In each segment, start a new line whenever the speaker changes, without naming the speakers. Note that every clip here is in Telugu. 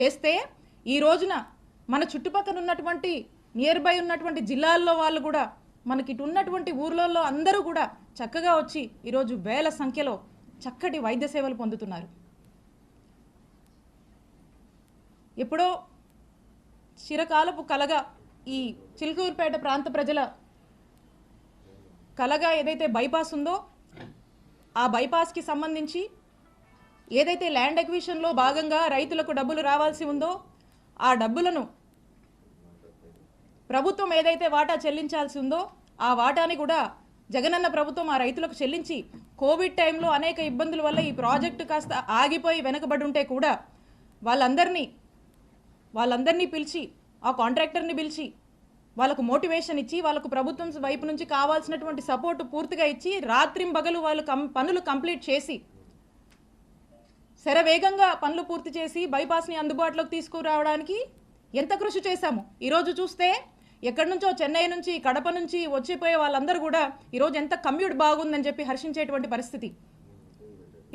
చేస్తే ఈ రోజున మన చుట్టుపక్కల ఉన్నటువంటి నియర్ బై ఉన్నటువంటి జిల్లాల్లో వాళ్ళు కూడా మనకి ఇటు ఉన్నటువంటి ఊర్లలో అందరూ కూడా చక్కగా వచ్చి ఈరోజు వేల సంఖ్యలో చక్కటి వైద్య సేవలు పొందుతున్నారు. ఎప్పుడో చిరకాలపు కలగా ఈ చిలుకూరుపేట ప్రాంత ప్రజల కలగా ఏదైతే బైపాస్ ఉందో ఆ బైపాస్కి సంబంధించి ఏదైతే ల్యాండ్ ఎక్విజిషన్లో భాగంగా రైతులకు డబ్బులు రావాల్సి ఉందో ఆ డబ్బులను ప్రభుత్వం ఏదైతే వాటా చెల్లించాల్సి ఉందో ఆ వాటాని కూడా జగనన్న ప్రభుత్వం ఆ రైతులకు చెల్లించి కోవిడ్ టైంలో అనేక ఇబ్బందుల వల్ల ఈ ప్రాజెక్టు కాస్త ఆగిపోయి వెనకబడి ఉంటే కూడా వాళ్ళందరినీ పిలిచి ఆ కాంట్రాక్టర్ని పిలిచి వాళ్ళకు మోటివేషన్ ఇచ్చి వాళ్ళకు ప్రభుత్వం వైపు నుంచి కావాల్సినటువంటి సపోర్టు పూర్తిగా ఇచ్చి రాత్రింబగలు వాళ్ళు పనులు కంప్లీట్ చేసి శరవేగంగా పనులు పూర్తి చేసి బైపాస్ని అందుబాటులోకి తీసుకురావడానికి ఎంత కృషి చేశాము. ఈరోజు చూస్తే ఎక్కడి నుంచో చెన్నై నుంచి కడప నుంచి వచ్చిపోయే వాళ్ళందరూ కూడా ఈరోజు ఎంత కమ్యూట్ బాగుందని చెప్పి హర్షించేటువంటి పరిస్థితి.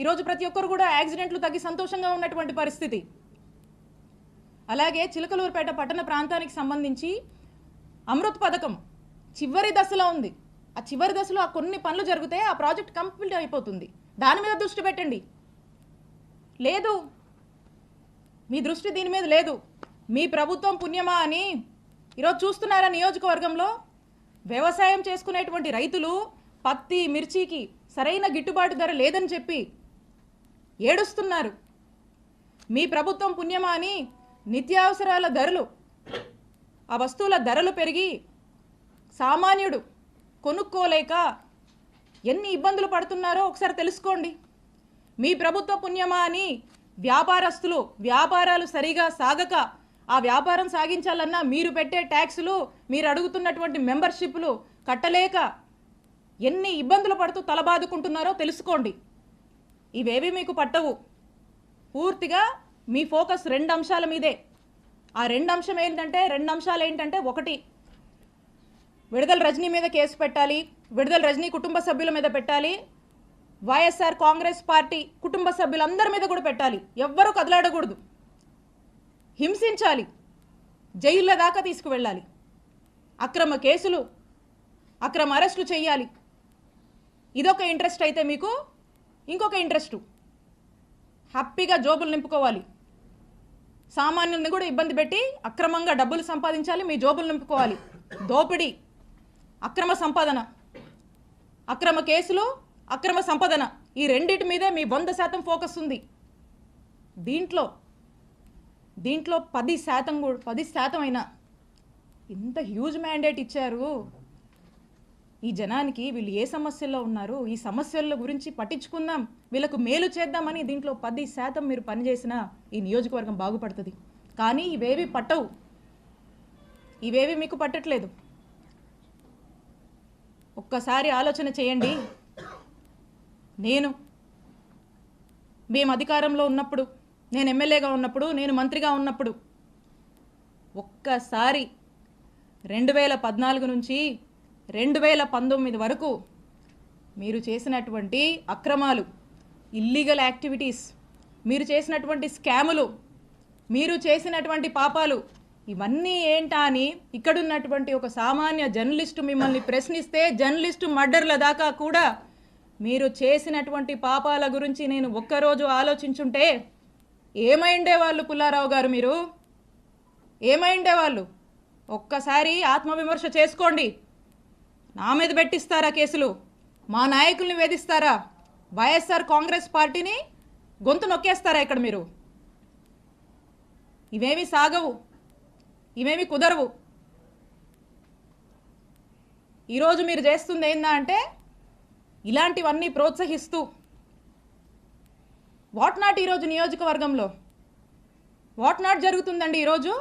ఈరోజు ప్రతి ఒక్కరు కూడా యాక్సిడెంట్లు తగ్గి సంతోషంగా ఉన్నటువంటి పరిస్థితి. అలాగే చిలకలూరుపేట పట్టణ ప్రాంతానికి సంబంధించి అమృత్ పథకం చివరి దశలో ఉంది. ఆ చివరి దశలో ఆ కొన్ని పనులు జరిగితే ఆ ప్రాజెక్ట్ కంప్లీట్ అయిపోతుంది. దాని మీద దృష్టి పెట్టండి. లేదు, మీ దృష్టి దీని మీద లేదు. మీ ప్రభుత్వం పుణ్యమా అని ఈరోజు చూస్తున్నారా నియోజకవర్గంలో వ్యవసాయం చేసుకునేటువంటి రైతులు పత్తి మిర్చికి సరైన గిట్టుబాటు ధర లేదని చెప్పి ఏడుస్తున్నారు. మీ ప్రభుత్వం పుణ్యమా అని నిత్యావసరాల ధరలు ఆ వస్తువుల ధరలు పెరిగి సామాన్యుడు కొనుక్కోలేక ఎన్ని ఇబ్బందులు పడుతున్నారో ఒకసారి తెలుసుకోండి. మీ ప్రభుత్వ పుణ్యమా అని వ్యాపారస్తులు వ్యాపారాలు సరిగా సాగక ఆ వ్యాపారం సాగించాలన్నా మీరు పెట్టే ట్యాక్సులు మీరు అడుగుతున్నటువంటి మెంబర్షిప్లు కట్టలేక ఎన్ని ఇబ్బందులు పడుతూ తలబాదుకుంటున్నారో తెలుసుకోండి. ఇవేవి మీకు పట్టవు. పూర్తిగా మీ ఫోకస్ రెండు అంశాల మీదే. ఆ రెండు అంశాలు ఏంటంటే ఒకటి, విడుదల రజనీ మీద కేసు పెట్టాలి, విడుదల రజనీ కుటుంబ సభ్యుల మీద పెట్టాలి, వైఎస్ఆర్ కాంగ్రెస్ పార్టీ కుటుంబ సభ్యులందరి మీద కూడా పెట్టాలి. ఎవ్వరూ కదలాడకూడదు, హింసించాలి, జైళ్ళ దాకా తీసుకువెళ్ళాలి, అక్రమ కేసులు అక్రమ అరెస్టులు చేయాలి. ఇదొక ఇంట్రెస్ట్ అయితే మీకు ఇంకొక ఇంట్రెస్టు హ్యాపీగా జోబులు నింపుకోవాలి. సామాన్యుల్ని కూడా ఇబ్బంది పెట్టి అక్రమంగా డబ్బులు సంపాదించాలి, మీ జోబులు నింపుకోవాలి. దోపిడీ, అక్రమ సంపాదన, అక్రమ కేసులు, అక్రమ సంపాదన, ఈ రెండింటి మీదే మీ 100% ఫోకస్ ఉంది. దీంట్లో 10% అయినా ఇంత హ్యూజ్ మ్యాండేట్ ఇచ్చారు ఈ జనానికి. వీళ్ళు ఏ సమస్యల్లో ఉన్నారు, ఈ సమస్యల గురించి పట్టించుకుందాం, వీళ్ళకు మేలు చేద్దామని దీంట్లో 10% మీరు పనిచేసినా ఈ నియోజకవర్గం బాగుపడుతుంది. కానీ ఇవేవి పట్టవు, ఇవేవి మీకు పట్టట్లేదు. ఒక్కసారి ఆలోచన చేయండి. మేము అధికారంలో ఉన్నప్పుడు, నేను ఎమ్మెల్యేగా ఉన్నప్పుడు, నేను మంత్రిగా ఉన్నప్పుడు ఒక్కసారి 2014 నుంచి 2019 వరకు మీరు చేసినటువంటి అక్రమాలు, ఇల్లీగల్ యాక్టివిటీస్, మీరు చేసినటువంటి స్కాములు, మీరు చేసినటువంటి పాపాలు ఇవన్నీ ఏంటా అని ఇక్కడున్నటువంటి ఒక సామాన్య జర్నలిస్టు మిమ్మల్ని ప్రశ్నిస్తే, జర్నలిస్టు మర్డర్ల దాకా కూడా మీరు చేసినటువంటి పాపాల గురించి నేను ఒక్కరోజు ఆలోచించుంటే ఏమైండేవాళ్ళు పుల్లారావు గారు? మీరు ఏమైండేవాళ్ళు? ఒక్కసారి ఆత్మవిమర్శ చేసుకోండి. నా మీద పెట్టిస్తారా కేసులు? మా నాయకుల్ని వేధిస్తారా? వైఎస్ఆర్ కాంగ్రెస్ పార్టీని గొంతు నొక్కేస్తారా ఇక్కడ మీరు? ఇవేమి సాగవు, ఇవేమి కుదరవు. ఈరోజు మీరు చేస్తుంది ఏందా అంటే ఇలాంటివన్నీ ప్రోత్సహిస్తూ వాట్ నాట్ ఈరోజు నియోజకవర్గంలో వాట్ నాట్ జరుగుతుందండి. ఈరోజు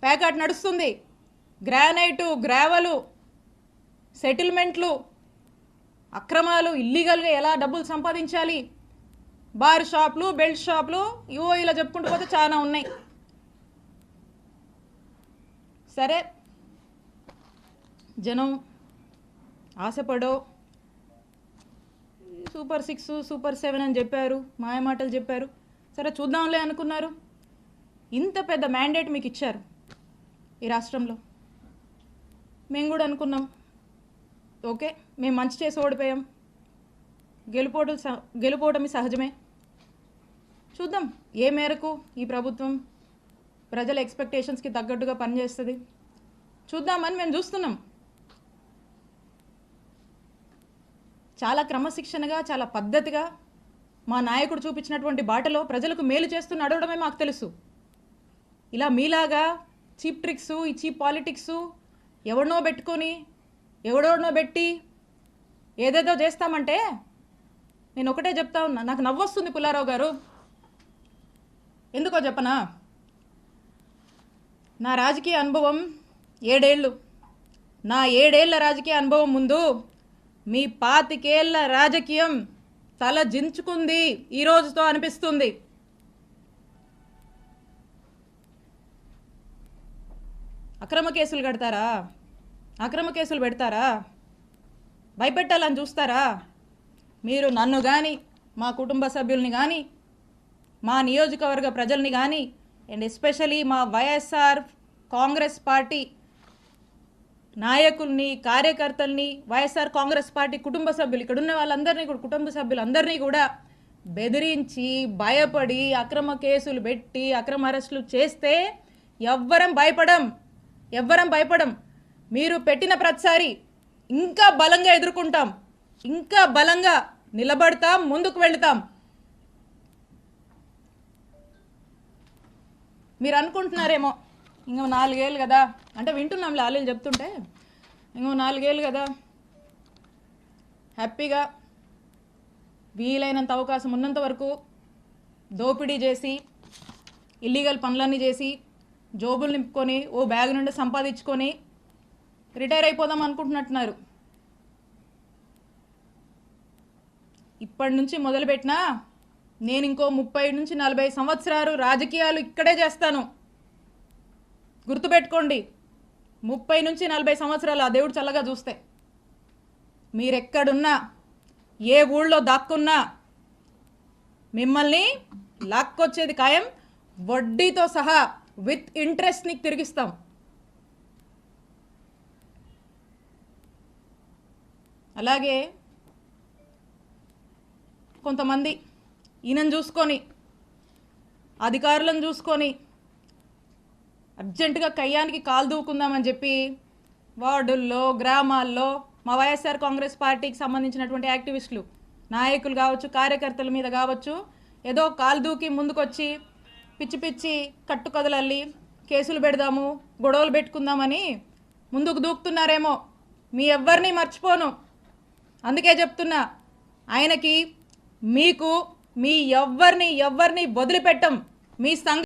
ప్యాకెట్ నడుస్తుంది, గ్రానైటు, గ్రావెలు, సెటిల్మెంట్లు, అక్రమాలు, ఇల్లీగల్గా ఎలా డబ్బులు సంపాదించాలి, బార్ షాపులు, బెల్ట్ షాపులు, ఇలా చెప్పుకుంటూ పోతే చాలా ఉన్నాయి. సరే, జనం ఆశపడో సూపర్ 6 సూపర్ 7 అని చెప్పారు, మాయమాటలు చెప్పారు. సరే చూద్దాంలే అనుకున్నారు. ఇంత పెద్ద మ్యాండేట్ మీకు ఇచ్చారు ఈ రాష్ట్రంలో. మేము కూడా అనుకున్నాం, ఓకే మేము మంచి చేసి ఓడిపోయాం, గెలుపోవటమి సహజమే, చూద్దాం ఏ మేరకు ఈ ప్రభుత్వం ప్రజల ఎక్స్పెక్టేషన్స్కి తగ్గట్టుగా పనిచేస్తుంది చూద్దామని మేము చూస్తున్నాం. చాలా క్రమశిక్షణగా, చాలా పద్ధతిగా మా నాయకుడు చూపించినటువంటి బాటలో ప్రజలకు మేలు చేస్తూ నడవడమే మాకు తెలుసు. ఇలా మీలాగా చీప్ ట్రిక్స్, ఈ చీప్ పాలిటిక్స్ ఎవడనో పెట్టి ఏదేదో చేస్తామంటే నేను ఒకటే చెప్తా ఉన్నా. నాకు నవ్వొస్తుంది పుల్లారావు గారు, ఎందుకో చెప్పనా? నా రాజకీయ అనుభవం 7 ఏళ్ళు. నా 7 ఏళ్ల రాజకీయ అనుభవం ముందు మీ 25 ఏళ్ల రాజకీయం తల జించుకుంది ఈ రోజుతో అనిపిస్తుంది. అక్రమ కేసులు కడతారా, అక్రమ కేసులు పెడతారా, భయపెట్టాలని చూస్తారా? మీరు నన్ను కానీ, మా కుటుంబ సభ్యుల్ని కానీ, మా నియోజకవర్గ ప్రజల్ని కానీ, అండ్ ఎస్పెషలీ మా వైఎస్ఆర్ కాంగ్రెస్ పార్టీ నాయకుల్ని, కార్యకర్తల్ని, వైఎస్ఆర్ కాంగ్రెస్ పార్టీ కుటుంబ సభ్యులు, ఇక్కడ ఉన్న వాళ్ళందరినీ కూడా, కుటుంబ సభ్యులందరినీ కూడా బెదిరించి, భయపడి, అక్రమ కేసులు పెట్టి, అక్రమ అరెస్టులు చేస్తే ఎవ్వరం భయపడం. మీరు పెట్టిన ప్రతిసారి ఇంకా బలంగా ఎదుర్కొంటాం, ఇంకా బలంగా నిలబడతాం, ముందుకు వెళతాం. మీరు అనుకుంటున్నారేమో ఇంకో 4 ఏళ్ళు కదా, అంటే వింటున్నాం లాలీలు చెప్తుంటే, ఇంకో 4 ఏళ్ళు కదా హ్యాపీగా వీలైనంత అవకాశం ఉన్నంత వరకు దోపిడీ చేసి, ఇల్లీగల్ పనులన్నీ చేసి, జోబులు నింపుకొని, ఓ బ్యాగ్ నుండి సంపాదించుకొని రిటైర్ అయిపోదాం అనుకుంటున్నట్టున్నారు. ఇప్పటి నుంచి మొదలుపెట్టినా నేను ఇంకో 30 నుంచి 40 సంవత్సరాలు రాజకీయాలు ఇక్కడే చేస్తాను. గుర్తుపెట్టుకోండి, 30 నుంచి 40 సంవత్సరాలు ఆ దేవుడు చల్లగా చూస్తే మీరెక్కడున్నా, ఏ ఊళ్ళో దాక్కున్నా మిమ్మల్ని లాక్కొచ్చేది ఖాయం, వడ్డీతో సహా విత్ ఇంట్రెస్ట్ నీకు తిరిగిస్తాం. అలాగే కొంతమంది ఈయనను చూసుకొని, అధికారులను చూసుకొని అర్జెంటుగా కయ్యానికి కాలు దూకుందామని చెప్పి వార్డుల్లో, గ్రామాల్లో మా వైఎస్ఆర్ కాంగ్రెస్ పార్టీకి సంబంధించినటువంటి యాక్టివిస్టులు, నాయకులు కావచ్చు, కార్యకర్తల మీద కావచ్చు, ఏదో కాలు దూకి ముందుకొచ్చి పిచ్చి పిచ్చి కట్టుకథలల్లి కేసులు పెడదాము, గొడవలు పెట్టుకుందామని ముందుకు దూకుతున్నారేమో. మీ ఎవ్వరిని మర్చిపోను, అందుకే చెప్తున్నా, ఆయనకి మీకు మీ ఎవ్వరిని వదిలిపెట్టం. మీ